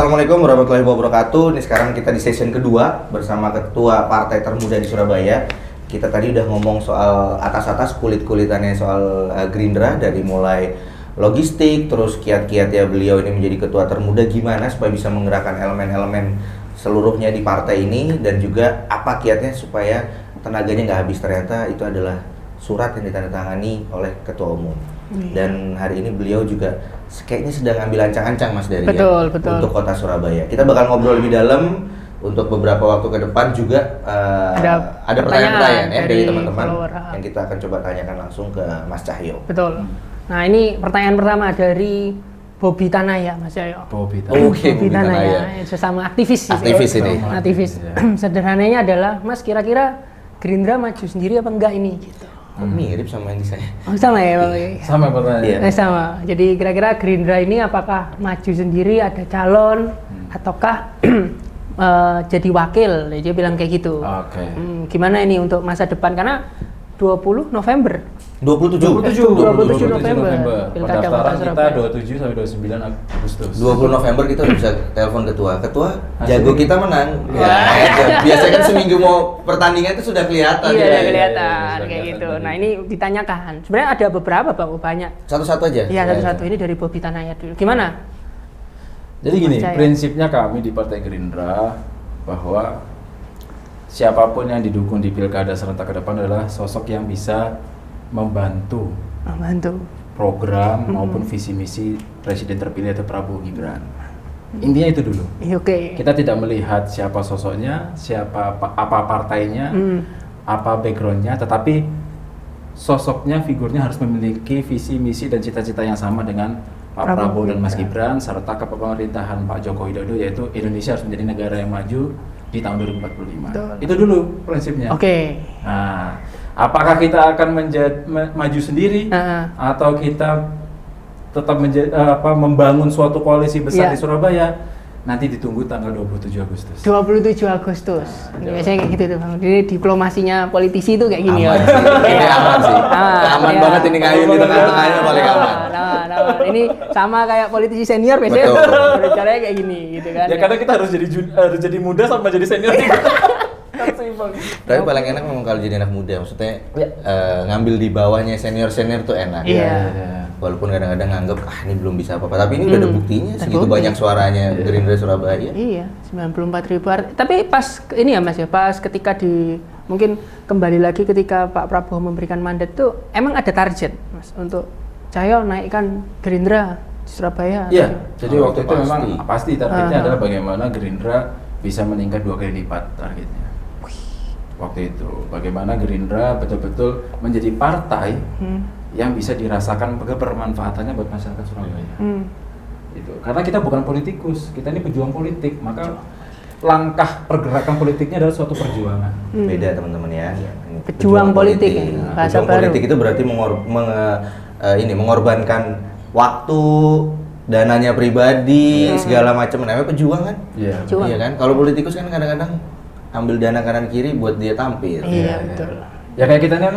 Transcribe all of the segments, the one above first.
Assalamualaikum warahmatullahi wabarakatuh. Ini sekarang kita di session kedua bersama Ketua Partai Termuda di Surabaya. Kita tadi udah ngomong soal atas-atas kulit-kulitannya soal Gerindra, dari mulai logistik, terus kiat-kiat ya beliau ini menjadi Ketua Termuda, gimana supaya bisa menggerakkan elemen-elemen seluruhnya di partai ini, dan juga apa kiatnya supaya tenaganya nggak habis. Ternyata itu adalah surat yang ditandatangani oleh Ketua Umum. Dan hari ini beliau juga kayaknya sedang ambil ancang-ancang Mas Dari betul. untuk kota Surabaya. Kita bakal ngobrol lebih dalam untuk beberapa waktu ke depan juga. Ada pertanyaan-pertanyaan ya dari teman-teman yang kita akan coba tanyakan langsung ke Mas Cahyo. Betul. Nah, ini pertanyaan pertama dari Bobi Tanaya, Mas Cahyo. Bobi Tanaya, sesama aktivis. Aktivis ini. Aktivis. Sederhananya adalah, Mas, kira-kira Gerindra maju sendiri apa enggak ini gitu. Mirip sama yang di saya. Oh, sama ya, Bang? Sama pertanyaannya. Sama. Jadi kira-kira Gerindra ini apakah maju sendiri, ada calon, ataukah jadi wakil? Dia bilang kayak gitu. Oke. Gimana ini untuk masa depan? Karena 20 November. 27 November. Pendaftaran kita 27 sampai 29 Agustus. 20 November kita udah bisa telepon ketua jago kita menang. Biasanya kan seminggu mau pertandingan itu sudah kelihatan. Iya, udah kelihatan kayak gitu. Nah, ini ditanyakan. Sebenarnya ada beberapa, Bang, banyak. Satu-satu aja. Iya, satu-satu. Ini dari Bobi Tanaya dulu. Gimana? Jadi gini, prinsipnya kami di Partai Gerindra bahwa siapapun yang didukung di pilkada serentak ke depan adalah sosok yang bisa membantu program maupun visi misi Presiden terpilih atau Prabowo Gibran. Intinya itu dulu. Oke. Kita tidak melihat siapa sosoknya, apa partainya, apa backgroundnya, tetapi sosoknya, figurnya harus memiliki visi misi dan cita-cita yang sama dengan Pak Prabowo dan Mas Gibran, serta kepemerintahan Pak Joko Widodo, yaitu Indonesia harus menjadi negara yang maju di tahun 2045. Betul. Itu dulu prinsipnya. Oke. Nah, apakah kita akan maju sendiri atau kita tetap membangun suatu koalisi besar di Surabaya? Nanti ditunggu tanggal 27 Agustus. 27 Agustus. Biasanya kayak gitu tuh, Bang. Jadi diplomasinya politisi itu kayak gini aman ya. Ini aman sih. Aman banget ini ngayun di tengah-tengahnya paling aman. Ini sama kayak politisi senior biasanya. Caranya kayak gini gitu kan. Ya karena kita harus jadi muda sama jadi senior. Tapi paling enak memang kalau jadi anak muda, maksudnya ngambil di bawahnya senior-senior tuh enak. Iya. Walaupun kadang-kadang nganggap ini belum bisa apa-apa, tapi ini udah ada buktinya, segitu banyak suaranya Gerindra Surabaya. Iya, 94.000. Tapi pas ini ya, Mas ya, pas ketika mungkin kembali lagi ketika Pak Prabowo memberikan mandat tuh emang ada target, Mas, untuk Cahyo naikkan Gerindra di Surabaya. Iya. Jadi waktu itu memang pasti targetnya adalah bagaimana Gerindra bisa meningkat 2 kali lipat targetnya. Waktu itu bagaimana Gerindra betul-betul menjadi partai yang bisa dirasakan bermanfaatannya buat masyarakat Surabaya. Itu karena kita bukan politikus, kita ini pejuang politik, maka langkah pergerakan politiknya adalah suatu perjuangan. Beda teman-teman ya. Pejuang politik. Bahasa pejuang baru. Politik itu berarti mengorbankan waktu, dananya pribadi, segala macam. Namanya pejuang kan? Iya kan? Kalau politikus kan kadang-kadang ambil dana kanan kiri buat dia tampil. Iya, betul. Ya kayak kita ini kan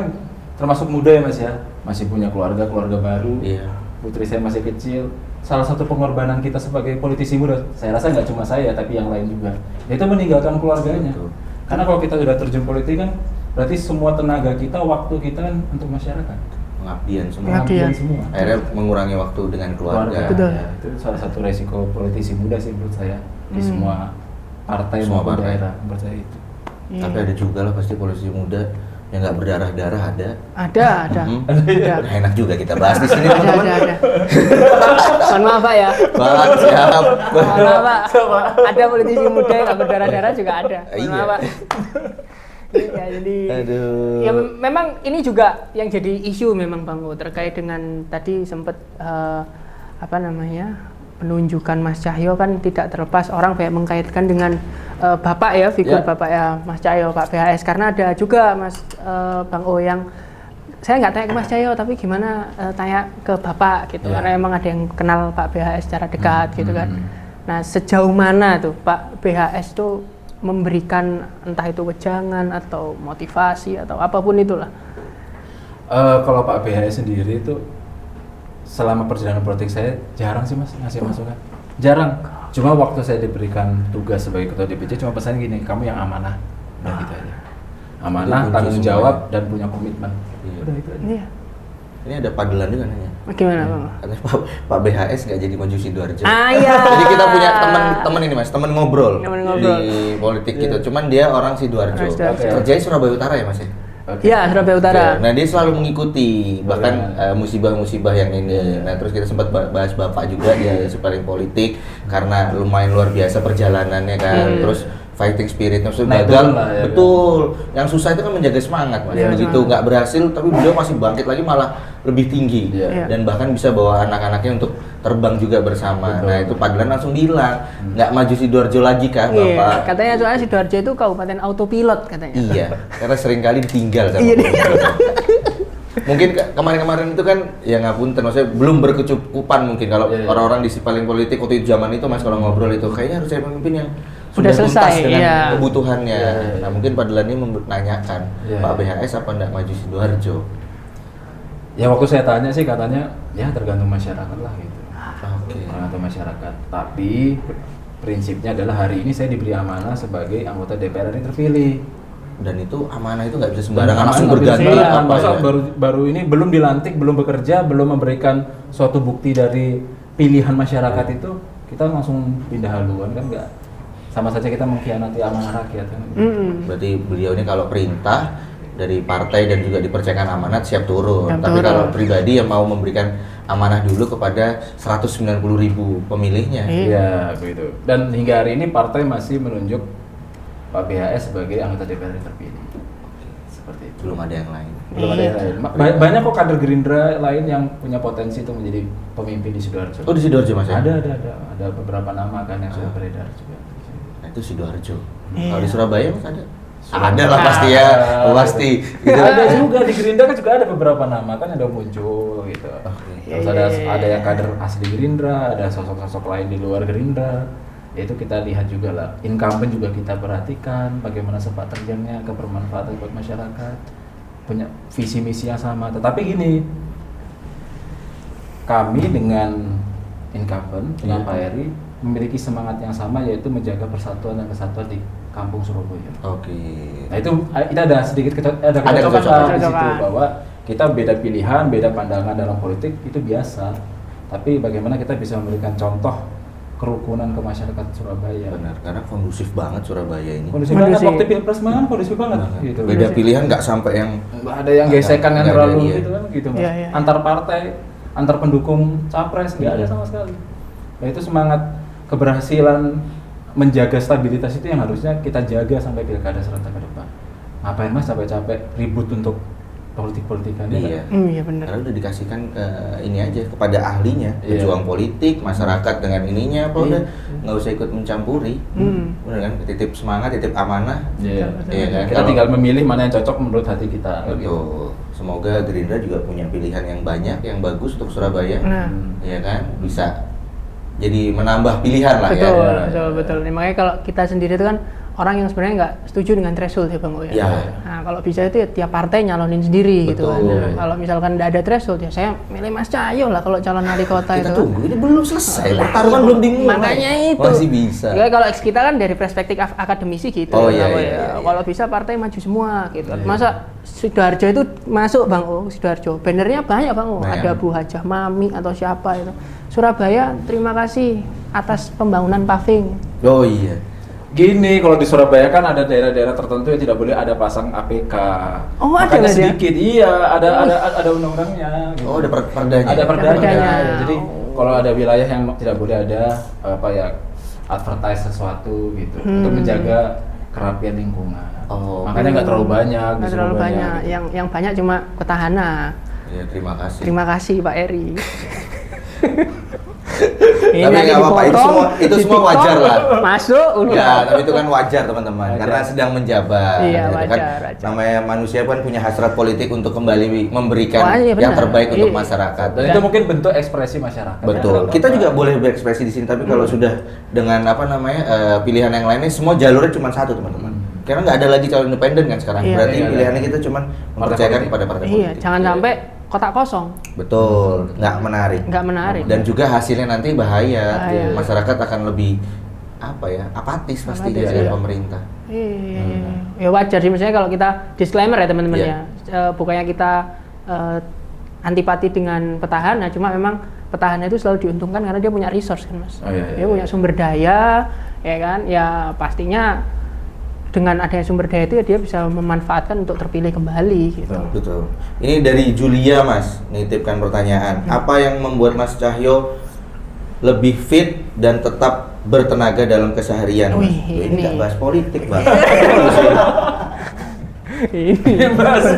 termasuk muda ya, Mas ya. Masih punya keluarga baru. Iya. Putri saya masih kecil. Salah satu pengorbanan kita sebagai politisi muda, saya rasa nggak cuma saya tapi yang lain juga, yaitu meninggalkan keluarganya. Betul. Karena kalau kita udah terjun politik kan berarti semua tenaga kita, waktu kita kan untuk masyarakat. Pengabdian semua. Akhirnya mengurangi waktu dengan keluarga. Betul. Ya, itu salah satu resiko politisi muda sih menurut saya di semua partai Semua maupun partai. daerah, menurut saya itu. Tapi ada juga lah pasti politisi muda yang nggak berdarah-darah ada. Ada. Nah, enak juga kita bahas di sini teman-teman. Ada. Mohon maaf, Pak ya. Siap. Mohon maaf, Pak. Ada politisi muda yang nggak berdarah-darah juga ada. Mohon maaf, Pak. Iya, jadi ya memang ini juga yang jadi isu memang, Bang, terkait dengan tadi sempat penunjukan Mas Cahyo kan tidak terlepas orang banyak mengkaitkan dengan Bapak ya, figur Bapak ya, Mas Cahyo, Pak BHS, karena ada juga Mas Bang O yang saya nggak tanya ke Mas Cahyo tapi gimana tanya ke Bapak gitu, karena emang ada yang kenal Pak BHS secara dekat gitu kan. Nah, sejauh mana tuh Pak BHS tuh memberikan entah itu wejangan atau motivasi atau apapun itulah? Kalau Pak BHS sendiri itu selama perjalanan politik saya jarang sih, Mas, ngasih masukan. Jarang. Cuma waktu saya diberikan tugas sebagai ketua DPC cuma pesan gini, kamu yang amanah, udah gitu aja. Amanah, tanggung jawab dan punya komitmen. Iya. Udah itu aja. Iya. Ini ada padelan juga nanya. Gimana Bang? Katanya Pak BHS nggak jadi maju Sidoarjo. Iya. Jadi kita punya teman ini Mas, teman ngobrol Teman ngobrol. di politik gitu. Cuman dia orang Sidoarjo. Orang Sidoarjo. Kerjanya Surabaya Utara ya Mas ya? Iya, Surabaya Utara. Ya, nah dia selalu mengikuti bahkan musibah-musibah yang ini. Nah terus kita sempat bahas Bapak juga dia paling politik karena lumayan luar biasa perjalanannya kan. Terus fighting spiritnya sudah Naik gagal, turun lah, ya, betul. Yang susah itu kan menjaga semangat, Mas. Iya, Begitu nggak berhasil, tapi beliau masih bangkit lagi malah lebih tinggi Iya. dan bahkan bisa bawa anak-anaknya untuk terbang juga bersama. Betul. Nah itu Padelan langsung bilang nggak maju Sidoarjo lagi kah, Iya, Bapak? katanya soalnya Sidoarjo itu kabupaten autopilot katanya. Iya, karena seringkali ditinggal sama Iya. pemerintah. Mungkin kemarin-kemarin itu kan ya ngapunten, maksudnya belum berkecukupan mungkin kalau Iya, iya. orang-orang di paling politik waktu itu zaman itu Mas kalau ngobrol itu kayaknya harus cari pemimpin yang Udah sudah selesai, tuntas dengan iya. kebutuhannya. Iya, iya, iya. Nah mungkin Padelan ini menanyakan Iya, Pak iya. BHS apa enggak maju Sidoarjo? Ya waktu saya tanya sih katanya ya tergantung masyarakat lah gitu. Oke. Tergantung masyarakat. Tapi prinsipnya adalah hari ini saya diberi amanah sebagai anggota DPR RI terpilih. Dan itu amanah itu nggak bisa sembarangan langsung Amanah nggak bisa berganti sembarangan. apa Masa ya? baru ini belum dilantik, belum bekerja, belum memberikan suatu bukti dari pilihan masyarakat itu kita langsung pindah haluan kan nggak? Sama saja kita mengkhianati amanah rakyat kan. Berarti beliau ini kalau perintah dari partai dan juga dipercayakan amanat siap turun. Siap Tapi turun. kalau pribadi yang mau memberikan amanah dulu kepada 190.000 pemilihnya. Iya begitu. Dan hingga hari ini partai masih menunjuk Pak BHS sebagai anggota DPR yang terpilih. Seperti itu. Belum ada yang lain. Belum ada yang lain. Banyak kok kader Gerindra lain yang punya potensi untuk menjadi pemimpin di Sidoarjo. Oh di Sidoarjo Mas ya? Ada beberapa nama kan yang sudah beredar juga. Nah, itu Sidoarjo. Iya. Kalau di Surabaya Mas ada? Surabaya. Ada lah pasti ya, pasti. Gitu. Ada juga di Gerindra kan juga ada beberapa nama kan ada muncul gitu. Terus ada yang kader asli Gerindra, ada sosok-sosok lain di luar Gerindra. Ya itu kita lihat juga lah. Incumbent juga kita perhatikan bagaimana sepak terjangnya, kebermanfaatan buat masyarakat, punya visi misi yang sama. Tetapi gini, kami dengan incumbent dengan Pak Eri memiliki semangat yang sama yaitu menjaga persatuan dan kesatuan di kampung Surabaya. Oke. Nah itu ada sedikit ada Ada kecocokan kecocokan. lah di situ Kecocokan. bahwa kita beda pilihan, beda pandangan dalam politik itu biasa. Tapi bagaimana kita bisa memberikan contoh kerukunan ke masyarakat Surabaya. Benar, karena kondusif banget Surabaya ini. Kondisi banget Kondusif. waktu pilpres mana kondisi banget gitu. Beda pilihan nggak sampai yang Nggak ada yang gesekan yang Nggak ada, terlalu iya. gitu kan gitu Mas. Iya, iya. Antar partai, antar pendukung capres nggak ada sama sekali. Nah itu semangat keberhasilan menjaga stabilitas itu yang harusnya kita jaga sampai pilkada serentak ke depan. Ngapain Mas capek-capek ribut untuk politik-politikan iya. Iya benar. Karena udah dikasihkan ke ini aja kepada ahlinya, Iya. pejuang politik, masyarakat dengan ininya apa Iya. udah nggak usah ikut mencampuri. Bener kan? Titip semangat, titip amanah. Iya. Iya kan? Kita Kalau- tinggal memilih mana yang cocok menurut hati kita. Betul. Semoga Gerindra juga punya pilihan yang banyak, yang bagus untuk Surabaya. Nah. Iya kan? Bisa jadi menambah pilihan lah Betul, ya. betul. Nah, makanya kalau kita sendiri itu kan orang yang sebenarnya nggak setuju dengan threshold ya Bang Oya. Ya. Nah, kalau bisa itu ya tiap partai nyalonin sendiri gitu kan. Betul. Nah, kalau misalkan nggak ada threshold ya saya milih Mas Cahyo lah kalau calon wali kota Kita itu. tunggu, ini belum selesai, pertarungan belum dimulai. Makanya itu. Masih bisa. Ya, kalau kita kan dari perspektif akademisi gitu. Oh, iya, Bang iya, Oya. iya. Kalau bisa partai maju semua gitu. Iya. Masa Sidoarjo itu masuk Bang O, Sidoarjo. Bannernya banyak Bang O. Banyak. Ada Bu Hajah Mami atau siapa itu. Surabaya, terima kasih atas pembangunan paving. Oh iya. Gini, kalau di Surabaya kan ada daerah-daerah tertentu yang tidak boleh ada pasang APK. Oh, ada Makanya berarti ya? sedikit. Iya, ada undang-undangnya. Gitu. Oh, ada perdanya. Ada perdanya. perdanya. Jadi kalau ada wilayah yang tidak boleh ada apa ya advertise sesuatu gitu untuk menjaga kerapian lingkungan. Oh. Makanya nggak terlalu banyak di Nggak terlalu Surabaya, banyak. gitu. Yang banyak cuma petahana. Ya, terima kasih. Terima kasih Pak Eri. Tapi nggak apa-apa, itu semua wajar lah. Masuk udah. Ya, tapi itu kan wajar teman-teman, Wajar. karena sedang menjabat. Iya, gitu kan. wajar. Namanya manusia kan punya hasrat politik untuk kembali memberikan Wah, iya, yang benar. terbaik untuk Iya. masyarakat. Dan itu mungkin bentuk ekspresi masyarakat. Betul. Ya, Kita juga boleh berekspresi di sini, tapi kalau sudah dengan apa namanya pilihan yang lainnya, semua jalurnya cuma satu teman-teman. Karena nggak ada lagi calon independen kan sekarang. Iya. Berarti Iya, pilihannya kita cuma mempercayakan politik. kepada partai Iya, politik. jangan sampai kotak kosong. Betul, nggak menarik. Nggak menarik. Dan juga hasilnya nanti bahaya. Bahaya. Masyarakat akan lebih apatis pasti Apatis, dengan iya. pemerintah. Ya wajar sih, misalnya kalau kita disclaimer ya teman-teman Iya. ya, bukannya kita antipati dengan petahana, cuma memang petahana itu selalu diuntungkan karena dia punya resource kan mas, dia punya sumber daya, ya kan, ya pastinya dengan adanya sumber daya itu ya dia bisa memanfaatkan untuk terpilih kembali gitu. Betul. Ini dari Julia mas, nitipkan pertanyaan. Apa yang membuat Mas Cahyo lebih fit dan tetap bertenaga dalam keseharian? Mas? Wih, Ini ini. nggak bahas politik, Bang. Ini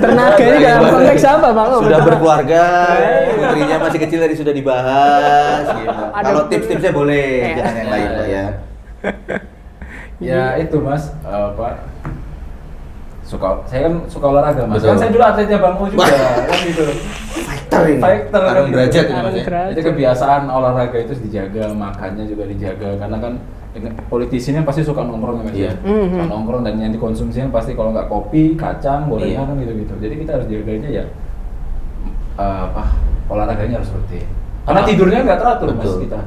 tenaga ini dalam konteks apa bang? Sudah berkeluarga, putrinya masih kecil tadi sudah dibahas. Gitu. Kalau tips-tipsnya boleh, jangan yang lain Pak ya. Ya itu mas, saya kan suka olahraga mas. Betul. Kan saya dulu atletnya Bang Mo juga, kan gitu. Fighter ini. Fighter Tarung kan derajat gitu. ini mas ya. Derajat. Jadi kebiasaan olahraga itu dijaga, makannya juga dijaga karena kan politisinya pasti suka nongkrong ya mas Iya. ya. Suka nongkrong dan yang dikonsumsinya pasti kalau nggak kopi, kacang, gorengan kan gitu-gitu. Jadi kita harus jaganya ya olahraganya harus seperti. Karena tidurnya nggak teratur mas Betul. kita.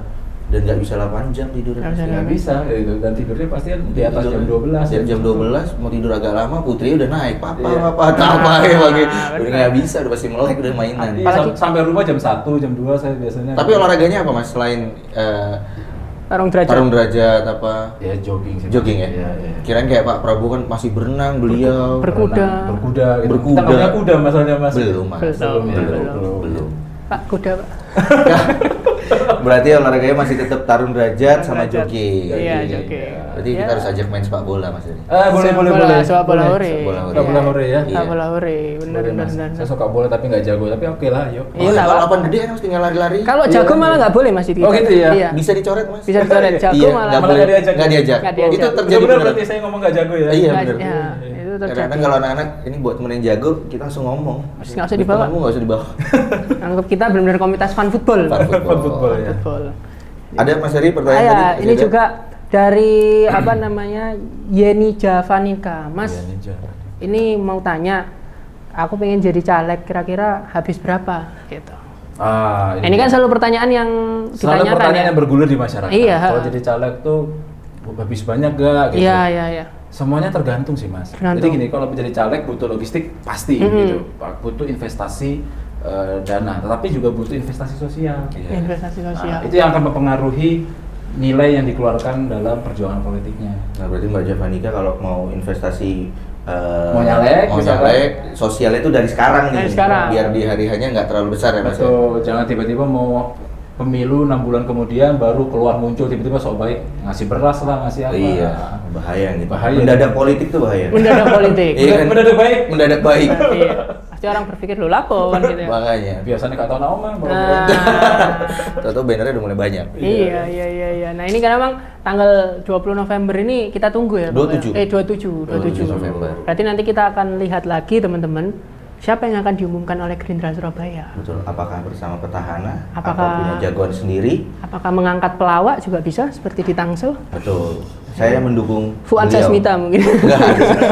Dan nggak bisa 8 jam tidur. Nggak bisa. Nggak bisa gitu. Dan tidurnya pasti di atas jam 12. Jam 12 mau tidur agak lama, putri udah naik. Papa, Iya. papa, apa ya lagi. benar. Udah nggak bisa, udah pasti melek, udah mainan. Iya, sampai rumah jam 1, jam 2 saya biasanya. Tapi olahraganya apa mas selain Tarung derajat. tarung derajat apa? Ya jogging sih. Jogging ya? Iya, iya. Kirain kayak Pak Prabowo kan masih berenang beliau. Berkuda. Berkuda gitu. Berkuda. Kita nggak punya kuda masalahnya mas. Belum mas. Belum. Pak kuda pak. Berarti olahraganya masih tetap tarung derajat sama Derajat. jogging. Iya, jogging. Berarti kita Ya. harus ajak main sepak bola mas ini. Boleh. Sepak bola hore. Sepak bola hore ya. Iya. Sepak bola hore, benar Boleh, benar Mas. benar. Saya suka bola tapi nggak jago, tapi oke lah, yuk. Iya lah, kalau Pak. lapangan gede kan harus tinggal lari-lari. Kalau jago malah nggak boleh mas itu. Oh, gitu ya? Iya. Bisa dicoret mas? Bisa dicoret. Jago Iya, malah. nggak Malah boleh. nggak diajak. Nggak diajak. Nggak diajak. Itu terjadi Benar beneran. berarti saya ngomong nggak jago ya. Iya Nggak- benar. ya, itu terjadi. Kadang-kadang kalau anak-anak ini buat temen yang jago, kita langsung ngomong. Nggak usah dibawa. Kamu nggak usah dibawa. Anggap kita benar-benar komunitas fan football. Fun football. Football ya. Football. Ada Mas Heri pertanyaan Ya, tadi? ini Ada? juga dari apa namanya Yeni Javanika, Mas. Iya, Ninja. Ini mau tanya, aku pengen jadi caleg, kira-kira habis berapa? Gitu. Ini kan selalu pertanyaan yang selalu ditanyakan pertanyaan ya. yang bergulir di masyarakat. Iya. Kalau jadi caleg tuh habis banyak gak gitu. Iya, iya, iya. Semuanya tergantung sih mas. Tergantung. Jadi gini, kalau menjadi caleg butuh logistik pasti gitu, butuh investasi dana, tetapi juga butuh investasi sosial. Investasi sosial. Itu yang akan mempengaruhi nilai yang dikeluarkan dalam perjuangan politiknya. Nah berarti Mbak Javanika kalau mau investasi Mau nyalek, mau misalkan. nyalek, sosialnya itu dari sekarang nih, Dari sekarang. biar di hari hanya nggak terlalu besar ya Mas. ya? Betul, jangan tiba-tiba mau pemilu 6 bulan kemudian baru keluar muncul tiba-tiba sok baik ngasih beras lah, ngasih apa. Iya, bahaya nih. Bahaya. Mendadak politik tuh bahaya. Mendadak politik. Iya kan? Mendadak baik. Mendadak baik. Iya. Pasti orang berpikir lo lapo kan gitu ya. Makanya. Biasanya kata nama Nah, Tahu-tahu bannernya udah mulai banyak. iya. Nah, ini kan memang tanggal 20 November ini kita tunggu ya. Pak? 27. 27 November. Berarti nanti kita akan lihat lagi teman-teman siapa yang akan diumumkan oleh Gerindra Surabaya. Betul. Apakah bersama petahana? Atau Apakah- punya jagoan sendiri? Apakah mengangkat pelawak juga bisa seperti di Tangsel? Betul. Saya mendukung Fuad beliau. Sasmita mungkin. Enggak,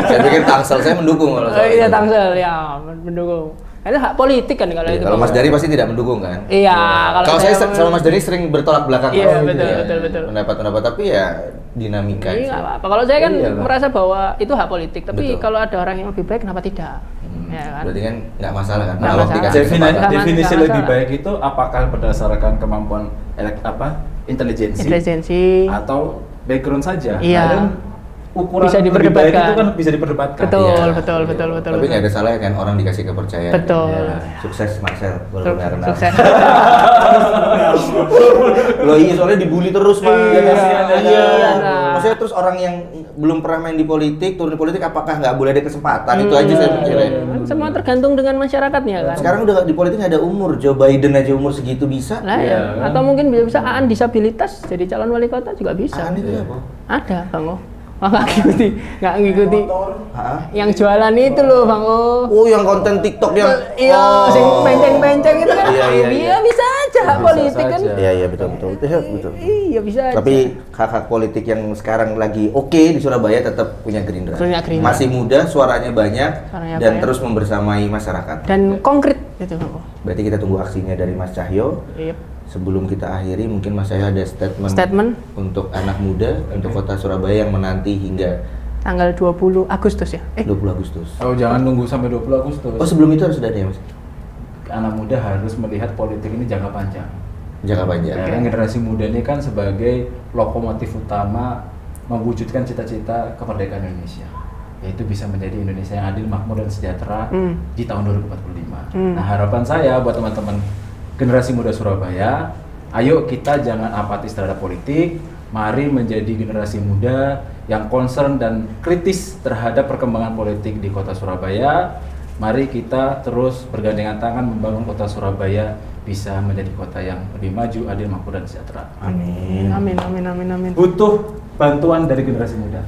saya pikir Tangsel saya mendukung kalau Oh soal iya itu. Tangsel ya mendukung. Itu hak politik kan kalau Iya, itu. kalau Pak. Mas Dari pasti tidak mendukung kan? Iya, Kalau saya sama Mas Dari sering bertolak belakang. Iya, kalau betul, gitu ya. betul. Pendapat-pendapat tapi ya dinamika. Iya, sih. nggak apa-apa. Kalau saya kan Iya, Pak. merasa bahwa itu hak politik, tapi Betul. kalau ada orang yang lebih baik kenapa tidak? Ya kan? Berarti kan nggak masalah kan? Nggak Kalau masalah. dikasih kesempatan. Nggak Definisi masalah. lebih baik itu apakah berdasarkan kemampuan intelijensi Intelijensi. atau background saja. Iya. Nah, dan ukuran Bisa lebih baik diperdebatkan. itu kan bisa diperdebatkan. Betul, Iya. betul. Tapi nggak ada salahnya kan orang dikasih kepercayaan. Betul. Ya. Sukses Marcel, walaupun nggak kenal. Sukses. Loh iya soalnya dibully terus Mas. Iya, kasihan, Iya. nah. Maksudnya terus orang yang belum pernah main di politik, turun di politik apakah nggak boleh ada kesempatan? Itu aja saya pikirnya. Kan semua tergantung dengan masyarakatnya kan. Sekarang udah di politik nggak ada umur. Joe Biden aja umur segitu bisa. Lah Iya, ya. kan? Atau mungkin bisa Aan disabilitas jadi calon wali kota juga bisa. Itu apa? Ada, Bang O. Oh, nggak ngikuti. Hah? Yang jualan itu loh, Bang O. Oh yang konten TikTok yang Iya, sing penceng-penceng itu kan. Iya, iya, iya. Bisa aja hak Bisa politik kan. saja. Iya betul. Betul. Iya, bisa aja. Tapi hak-hak politik yang sekarang lagi oke di Surabaya tetap punya Gerindra. Punya Gerindra. Masih muda, suaranya banyak Suaranya dan banyak. terus membersamai masyarakat. dan konkret Itu Bang O. Berarti kita tunggu aksinya dari Mas Cahyo. Yep. Sebelum kita akhiri, mungkin Mas Cahyo ada statement untuk anak muda, untuk kota Surabaya yang menanti hingga Tanggal 20 Agustus ya? 20 Agustus. Oh, jangan nunggu sampai 20 Agustus. Oh, sebelum itu harus sudah ada ya Mas? Anak muda harus melihat politik ini jangka panjang. Jangka panjang. Ya, kan generasi muda ini kan sebagai lokomotif utama mewujudkan cita-cita kemerdekaan Indonesia, yaitu bisa menjadi Indonesia yang adil, makmur, dan sejahtera di tahun 2045. Nah, harapan saya buat teman-teman generasi muda Surabaya, ayo kita jangan apatis terhadap politik, mari menjadi generasi muda yang concern dan kritis terhadap perkembangan politik di kota Surabaya. Mari kita terus bergandengan tangan membangun kota Surabaya bisa menjadi kota yang lebih maju, adil, makmur, dan sejahtera. Amin. Amin, amin, amin, amin. Butuh bantuan dari generasi muda,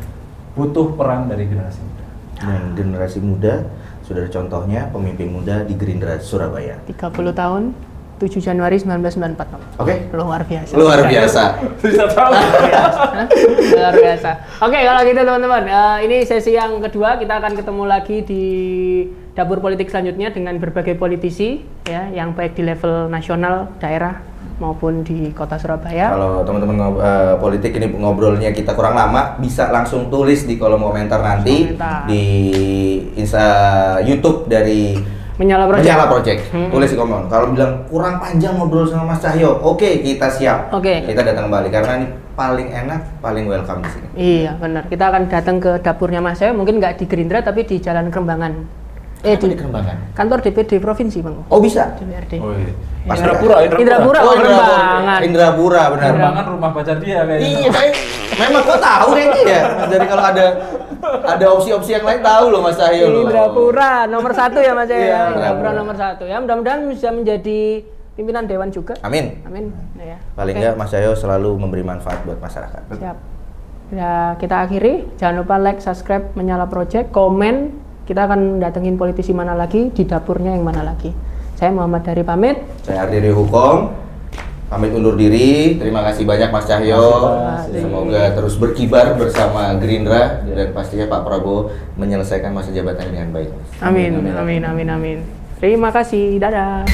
butuh peran dari generasi muda. Dan generasi muda sudah ada contohnya pemimpin muda di Gerindra Surabaya. 30 tahun, 7 Januari 1994. Oke. Luar biasa. Luar biasa. Bisa tahu. Luar biasa. Oke, kalau gitu teman-teman, ini sesi yang kedua, kita akan ketemu lagi di dapur politik selanjutnya dengan berbagai politisi ya, yang baik di level nasional, daerah maupun di kota Surabaya. Kalau teman-teman politik ini ngobrolnya kita kurang lama, bisa langsung tulis di kolom komentar nanti di YouTube dari Menyala Project. Tulis di komen. Kalau bilang kurang panjang ngobrol sama Mas Cahyo, oke, kita siap. Kita datang kembali karena ini paling enak, paling welcome di sini. Iya, benar. Kita akan datang ke dapurnya Mas Cahyo, mungkin nggak di Gerindra tapi di Jalan Kerembangan. Di Kerembangan. Kantor DPD provinsi, Bang. Oh, bisa. DPRD. Oh, iya. Pas Indrapura. Indrapura, Kerembangan. Indrapura, benar. Kerembangan rumah pacar dia kayaknya. Iya, saya memang kok tahu kayaknya ya. Jadi kalau ada opsi-opsi yang lain tahu loh Mas Cahyo loh. Indrapura nomor 1 ya Mas Cahyo. Iya, Indrapura nomor 1 ya. Mudah-mudahan bisa menjadi pimpinan dewan juga. Amin. Amin. Ya. Paling enggak Mas Cahyo selalu memberi manfaat buat masyarakat. Siap. Ya, kita akhiri. Jangan lupa like, subscribe Menyala Project, komen. Kita akan datengin politisi mana lagi, di dapurnya yang mana lagi. Saya Muhammad Dari pamit. Saya Ardiri Hukom. Pamit undur diri. Terima kasih banyak Mas Cahyo. Semoga terus berkibar bersama Gerindra dan pastinya Pak Prabowo menyelesaikan masa jabatannya dengan baik. Amin. Amin. Amin. Amin. Terima kasih. Dadah.